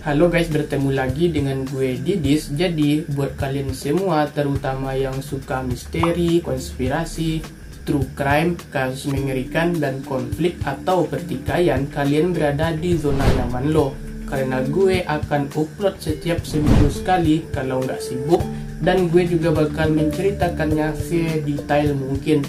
Halo guys, bertemu lagi dengan gue Didis. Jadi buat kalian semua, terutama yang suka misteri, konspirasi, true crime, kasus mengerikan, dan konflik atau pertikaian, kalian berada di zona nyaman lo. Karena gue akan upload setiap seminggu sekali kalau nggak sibuk, dan gue juga bakal menceritakannya sedetail mungkin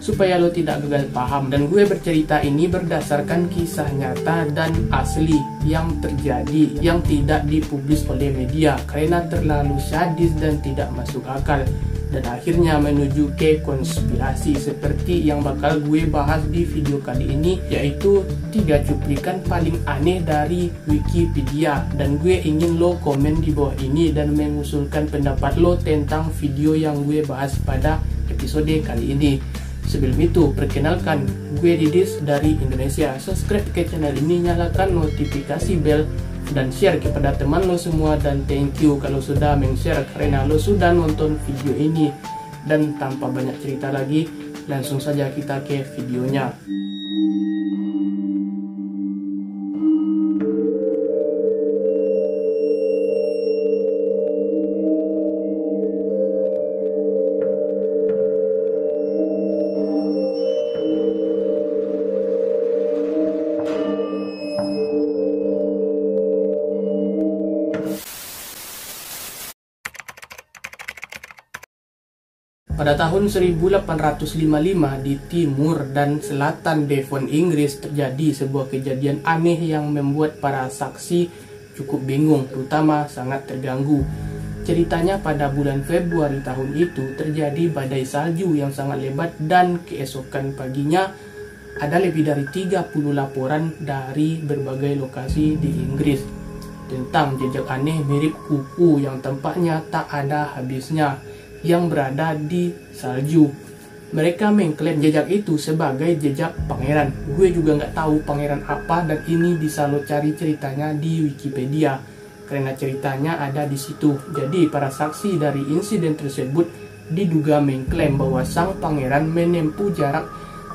supaya lo tidak gagal paham. Dan gue bercerita ini berdasarkan kisah nyata dan asli yang terjadi, yang tidak dipublis oleh media karena terlalu sadis dan tidak masuk akal, dan akhirnya menuju ke konspirasi seperti yang bakal gue bahas di video kali ini, yaitu 3 cuplikan paling aneh dari Wikipedia. Dan gue ingin lo komen di bawah ini dan mengusulkan pendapat lo tentang video yang gue bahas pada episode kali ini. Sebelum itu, perkenalkan, gue Didis dari Indonesia. Subscribe ke channel ini, nyalakan notifikasi bell, dan share kepada teman lo semua. Dan thank you kalau sudah men-share karena lo sudah nonton video ini. Dan tanpa banyak cerita lagi, langsung saja kita ke videonya. Pada tahun 1855 di timur dan selatan Devon, Inggris, terjadi sebuah kejadian aneh yang membuat para saksi cukup bingung, terutama sangat terganggu. Ceritanya pada bulan Februari tahun itu terjadi badai salju yang sangat lebat, dan keesokan paginya ada lebih dari 30 laporan dari berbagai lokasi di Inggris tentang jejak aneh mirip kuku yang tampaknya tak ada habisnya yang berada di salju. Mereka mengklaim jejak itu sebagai jejak pangeran. Gue juga nggak tahu pangeran apa, dan ini bisa lo cari ceritanya di Wikipedia karena ceritanya ada di situ. Jadi para saksi dari insiden tersebut diduga mengklaim bahwa sang pangeran menempuh jarak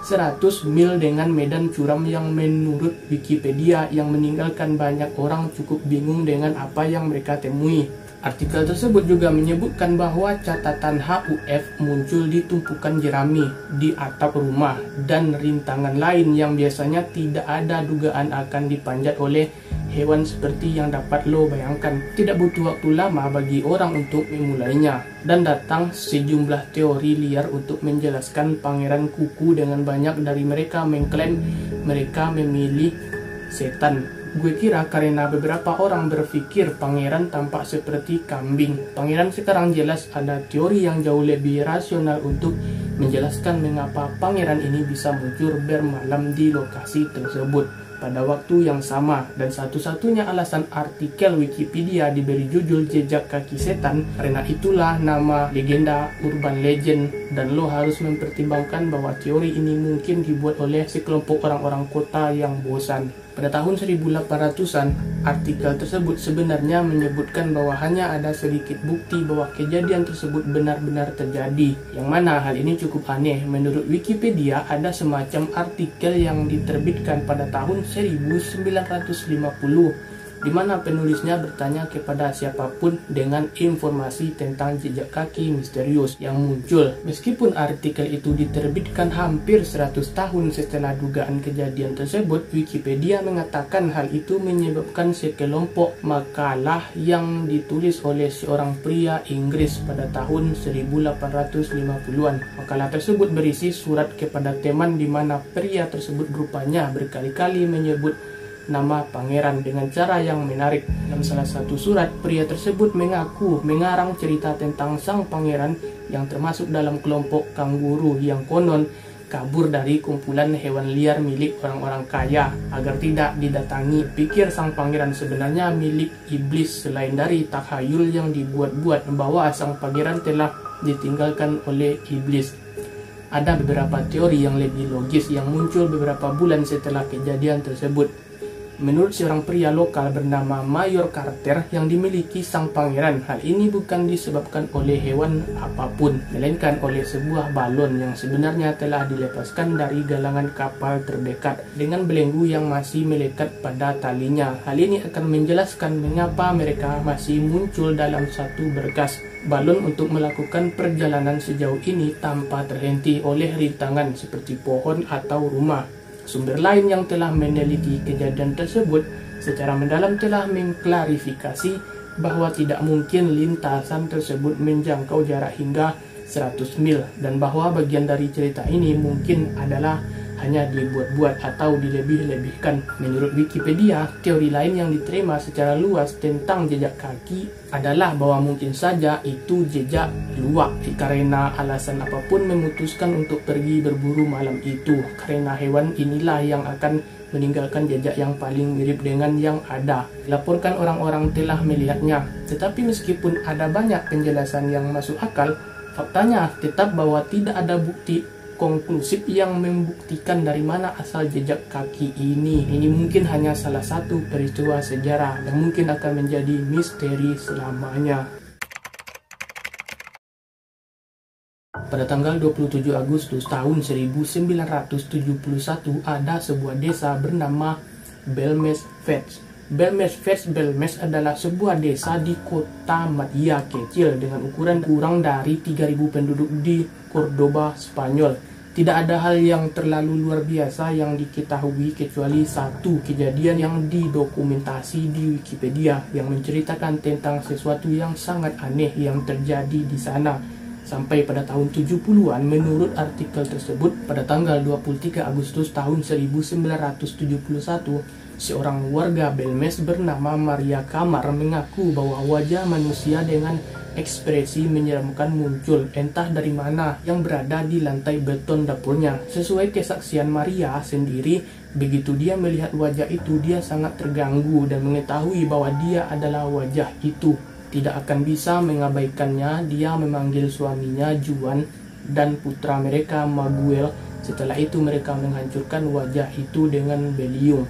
100 mil dengan medan curam yang menurut Wikipedia yang meninggalkan banyak orang cukup bingung dengan apa yang mereka temui. Artikel tersebut juga menyebutkan bahwa catatan HUF muncul di tumpukan jerami di atap rumah dan rintangan lain yang biasanya tidak ada dugaan akan dipanjat oleh hewan seperti yang dapat lo bayangkan. Tidak butuh waktu lama bagi orang untuk memulainya, dan datang sejumlah teori liar untuk menjelaskan pangeran kuku, dengan banyak dari mereka mengklaim mereka memilih setan. Gue kira karena beberapa orang berpikir pangeran tampak seperti kambing. Pangeran sekarang jelas ada teori yang jauh lebih rasional untuk menjelaskan mengapa pangeran ini bisa muncul bermalam di lokasi tersebut pada waktu yang sama. Dan satu-satunya alasan artikel Wikipedia diberi judul jejak kaki setan, karena itulah nama legenda urban legend, dan lo harus mempertimbangkan bahwa teori ini mungkin dibuat oleh sekelompok orang-orang kota yang bosan. Pada tahun 1800-an, artikel tersebut sebenarnya menyebutkan bahwa hanya ada sedikit bukti bahwa kejadian tersebut benar-benar terjadi, yang mana hal ini cukup aneh. Menurut Wikipedia, ada semacam artikel yang diterbitkan pada tahun 1950 di mana penulisnya bertanya kepada siapapun dengan informasi tentang jejak kaki misterius yang muncul. Meskipun artikel itu diterbitkan hampir 100 tahun setelah dugaan kejadian tersebut, Wikipedia mengatakan hal itu menyebabkan sekelompok makalah yang ditulis oleh seorang pria Inggris pada tahun 1850-an. Makalah tersebut berisi surat kepada teman di mana pria tersebut rupanya berkali-kali menyebut nama pangeran dengan cara yang menarik. Dalam salah satu surat, pria tersebut mengaku mengarang cerita tentang sang pangeran yang termasuk dalam kelompok kanguru yang konon kabur dari kumpulan hewan liar milik orang-orang kaya agar tidak didatangi. Pikir sang pangeran sebenarnya milik iblis, selain dari takhayul yang dibuat-buat bahwa sang pangeran telah ditinggalkan oleh iblis. Ada beberapa teori yang lebih logis yang muncul beberapa bulan setelah kejadian tersebut. Menurut seorang pria lokal bernama Mayor Carter yang dimiliki sang pangeran, hal ini bukan disebabkan oleh hewan apapun, melainkan oleh sebuah balon yang sebenarnya telah dilepaskan dari galangan kapal terdekat dengan belenggu yang masih melekat pada talinya. Hal ini akan menjelaskan mengapa mereka masih muncul dalam satu berkas balon untuk melakukan perjalanan sejauh ini tanpa terhenti oleh rintangan seperti pohon atau rumah. Sumber lain yang telah meneliti kejadian tersebut secara mendalam telah mengklarifikasi bahwa tidak mungkin lintasan tersebut menjangkau jarak hingga 100 mil dan bahwa bagian dari cerita ini mungkin adalah hanya dibuat-buat atau dilebih-lebihkan. Menurut Wikipedia, teori lain yang diterima secara luas tentang jejak kaki adalah bahwa mungkin saja itu jejak luwak karena alasan apapun memutuskan untuk pergi berburu malam itu, karena hewan inilah yang akan meninggalkan jejak yang paling mirip dengan yang ada. Dilaporkan orang-orang telah melihatnya, tetapi meskipun ada banyak penjelasan yang masuk akal, faktanya tetap bahwa tidak ada bukti konklusif yang membuktikan dari mana asal jejak kaki ini. Ini mungkin hanya salah satu peristiwa sejarah yang mungkin akan menjadi misteri selamanya. Pada tanggal 27 Agustus tahun 1971 ada sebuah desa bernama Belmes Fets. Belmes adalah sebuah desa di kota Madya kecil dengan ukuran kurang dari 3.000 penduduk di Cordoba, Spanyol. Tidak ada hal yang terlalu luar biasa yang diketahui kecuali satu kejadian yang didokumentasi di Wikipedia yang menceritakan tentang sesuatu yang sangat aneh yang terjadi di sana. Sampai pada tahun 70-an, menurut artikel tersebut, pada tanggal 23 Agustus tahun 1971, seorang warga Belmes bernama Maria Kamar mengaku bahwa wajah manusia dengan ekspresi menyeramkan muncul entah dari mana yang berada di lantai beton dapurnya. Sesuai kesaksian Maria sendiri, begitu dia melihat wajah itu, dia sangat terganggu dan mengetahui bahwa dia adalah wajah itu. Tidak akan bisa mengabaikannya. Dia memanggil suaminya Juan dan putra mereka Maguel. Setelah itu mereka menghancurkan wajah itu dengan beliung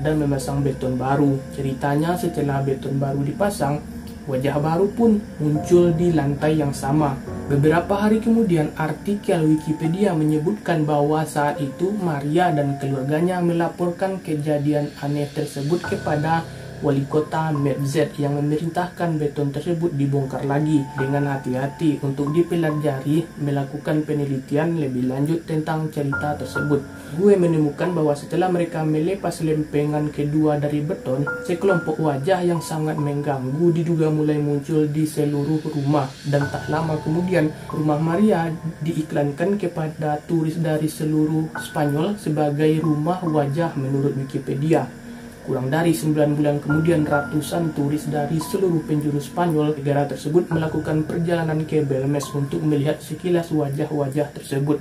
dan memasang beton baru. Ceritanya setelah beton baru dipasang, wajah baru pun muncul di lantai yang sama. Beberapa hari kemudian, artikel Wikipedia menyebutkan bahwa saat itu Maria dan keluarganya melaporkan kejadian aneh tersebut kepada wali kota Medved yang memerintahkan beton tersebut dibongkar lagi dengan hati-hati untuk dipelajari, melakukan penelitian lebih lanjut tentang cerita tersebut. Gue menemukan bahwa setelah mereka melepas lempengan kedua dari beton, sekelompok wajah yang sangat mengganggu diduga mulai muncul di seluruh rumah, dan tak lama kemudian rumah Maria diiklankan kepada turis dari seluruh Spanyol sebagai rumah wajah menurut Wikipedia. Kurang dari 9 bulan kemudian, ratusan turis dari seluruh penjuru Spanyol negara tersebut melakukan perjalanan ke Belmes untuk melihat sekilas wajah-wajah tersebut.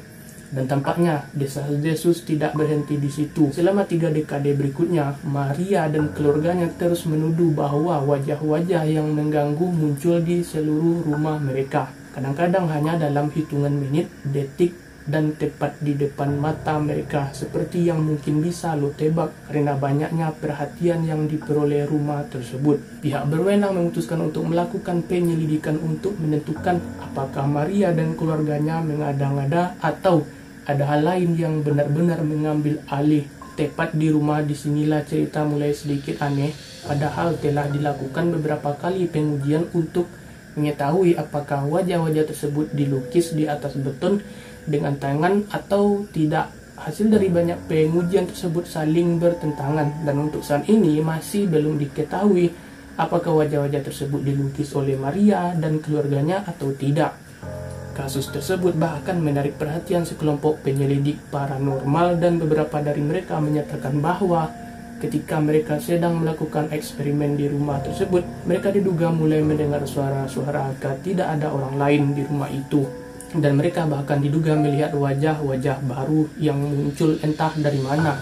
Dan tampaknya desas-desus tidak berhenti di situ. Selama 3 dekade berikutnya, Maria dan keluarganya terus menuduh bahwa wajah-wajah yang mengganggu muncul di seluruh rumah mereka. Kadang-kadang hanya dalam hitungan menit, detik, dan tepat di depan mata mereka, seperti yang mungkin bisa lo tebak karena banyaknya perhatian yang diperoleh rumah tersebut. Pihak berwenang memutuskan untuk melakukan penyelidikan untuk menentukan apakah Maria dan keluarganya mengada-ngada atau ada hal lain yang benar-benar mengambil alih. Tepat di rumah disinilah cerita mulai sedikit aneh, padahal telah dilakukan beberapa kali pengujian untuk mengetahui apakah wajah-wajah tersebut dilukis di atas beton dengan tangan atau tidak. Hasil dari banyak pengujian tersebut saling bertentangan, dan untuk saat ini masih belum diketahui apakah wajah-wajah tersebut dilukis oleh Maria dan keluarganya atau tidak. Kasus tersebut bahkan menarik perhatian sekelompok penyelidik paranormal, dan beberapa dari mereka menyatakan bahwa ketika mereka sedang melakukan eksperimen di rumah tersebut, mereka diduga mulai mendengar suara-suara agar tidak ada orang lain di rumah itu. Dan mereka bahkan diduga melihat wajah-wajah baru yang muncul entah dari mana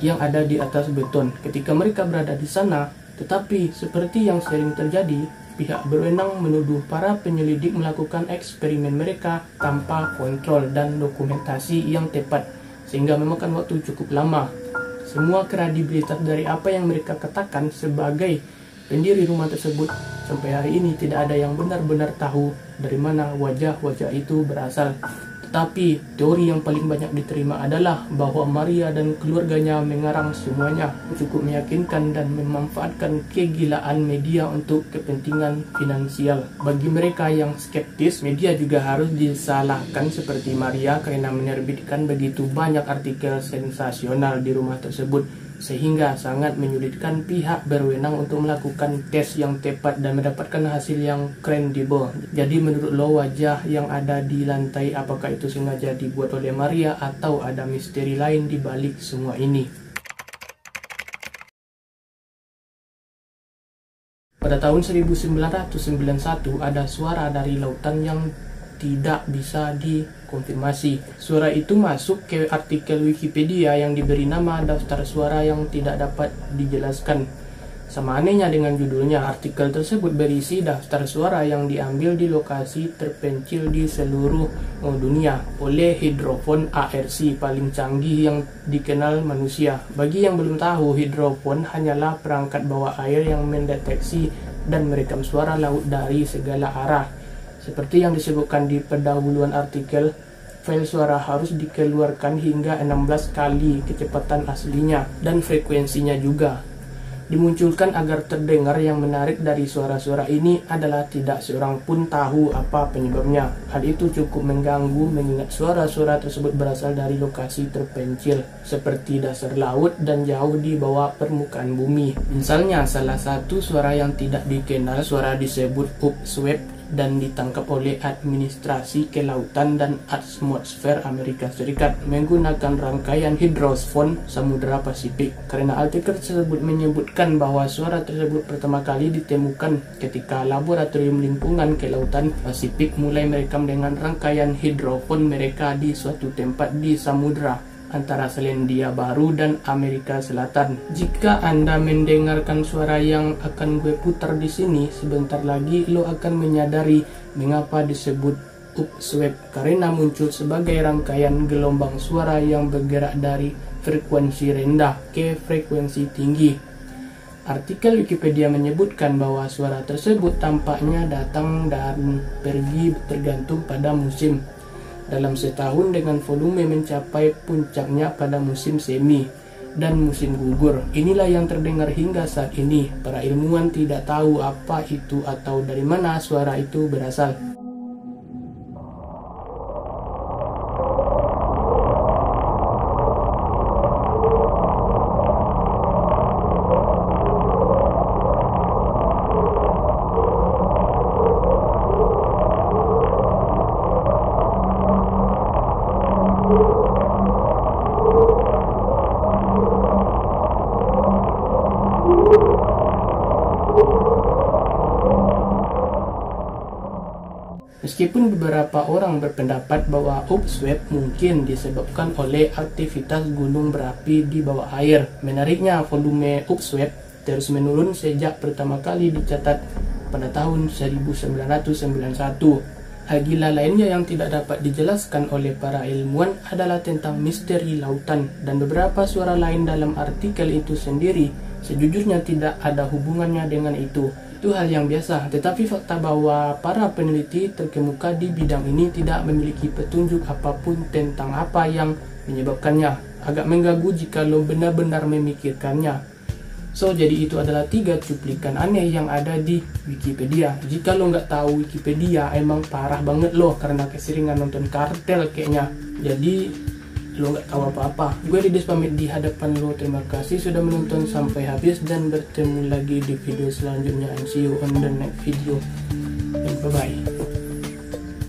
yang ada di atas beton ketika mereka berada di sana. Tetapi seperti yang sering terjadi, pihak berwenang menuduh para penyelidik melakukan eksperimen mereka tanpa kontrol dan dokumentasi yang tepat, sehingga memakan waktu cukup lama. semua kredibilitas dari apa yang mereka katakan sebagai pendiri rumah tersebut. Sampai hari ini tidak ada yang benar-benar tahu dari mana wajah-wajah itu berasal. Tetapi teori yang paling banyak diterima adalah bahwa Maria dan keluarganya mengarang semuanya. Cukup meyakinkan dan memanfaatkan kegilaan media untuk kepentingan finansial. Bagi mereka yang skeptis, media juga harus disalahkan seperti Maria karena menerbitkan begitu banyak artikel sensasional di rumah tersebut, sehingga sangat menyulitkan pihak berwenang untuk melakukan tes yang tepat dan mendapatkan hasil yang kredibel. Jadi menurut lo, wajah yang ada di lantai apakah itu sengaja dibuat oleh Maria atau ada misteri lain di balik semua ini? Pada tahun 1991 ada suara dari lautan yang tidak bisa dikonfirmasi. Suara itu masuk ke artikel Wikipedia yang diberi nama daftar suara yang tidak dapat dijelaskan. Sama anehnya dengan judulnya, artikel tersebut berisi daftar suara yang diambil di lokasi terpencil di seluruh dunia oleh hidrofon ARC paling canggih yang dikenal manusia. Bagi yang belum tahu, hidrofon hanyalah perangkat bawah air yang mendeteksi dan merekam suara laut dari segala arah. Seperti yang disebutkan di pendahuluan artikel, file suara harus dikeluarkan hingga 16 kali kecepatan aslinya dan frekuensinya juga dimunculkan agar terdengar. Yang menarik dari suara-suara ini adalah tidak seorang pun tahu apa penyebabnya. Hal itu cukup mengganggu mengingat suara-suara tersebut berasal dari lokasi terpencil seperti dasar laut dan jauh di bawah permukaan bumi. Misalnya, salah satu suara yang tidak dikenal, suara disebut upswept dan ditangkap oleh Administrasi Kelautan dan Atmosfer Amerika Serikat menggunakan rangkaian hidrofon Samudra Pasifik. Karena artikel tersebut menyebutkan bahwa suara tersebut pertama kali ditemukan ketika Laboratorium Lingkungan Kelautan Pasifik mulai merekam dengan rangkaian hidrofon mereka di suatu tempat di samudra antara Selandia Baru dan Amerika Selatan. Jika Anda mendengarkan suara yang akan gue putar di sini, sebentar lagi lo akan menyadari mengapa disebut upswept, karena muncul sebagai rangkaian gelombang suara yang bergerak dari frekuensi rendah ke frekuensi tinggi. Artikel Wikipedia menyebutkan bahwa suara tersebut tampaknya datang dan pergi tergantung pada musim. Dalam setahun dengan volume mencapai puncaknya pada musim semi dan musim gugur. Inilah yang terdengar hingga saat ini. Para ilmuwan tidak tahu apa itu atau dari mana suara itu berasal. Meskipun beberapa orang berpendapat bahwa upswept mungkin disebabkan oleh aktivitas gunung berapi di bawah air, menariknya volume upswept terus menurun sejak pertama kali dicatat pada tahun 1991. Hal gila lainnya yang tidak dapat dijelaskan oleh para ilmuwan adalah tentang misteri lautan, dan beberapa suara lain dalam artikel itu sendiri sejujurnya tidak ada hubungannya dengan itu. Itu hal yang biasa, tetapi fakta bahwa para peneliti terkemuka di bidang ini tidak memiliki petunjuk apapun tentang apa yang menyebabkannya agak mengganggu jika lo benar-benar memikirkannya. So, jadi itu adalah 3 cuplikan aneh yang ada di Wikipedia. Jika lo nggak tahu Wikipedia, emang parah banget lo karena keseringan nonton kartel kayaknya. Jadi lo nggak tahu apa-apa. Gue Ridis pamit di hadapan lo. Terima kasih sudah menonton sampai habis dan bertemu lagi di video selanjutnya. And see you on the next video. And bye bye.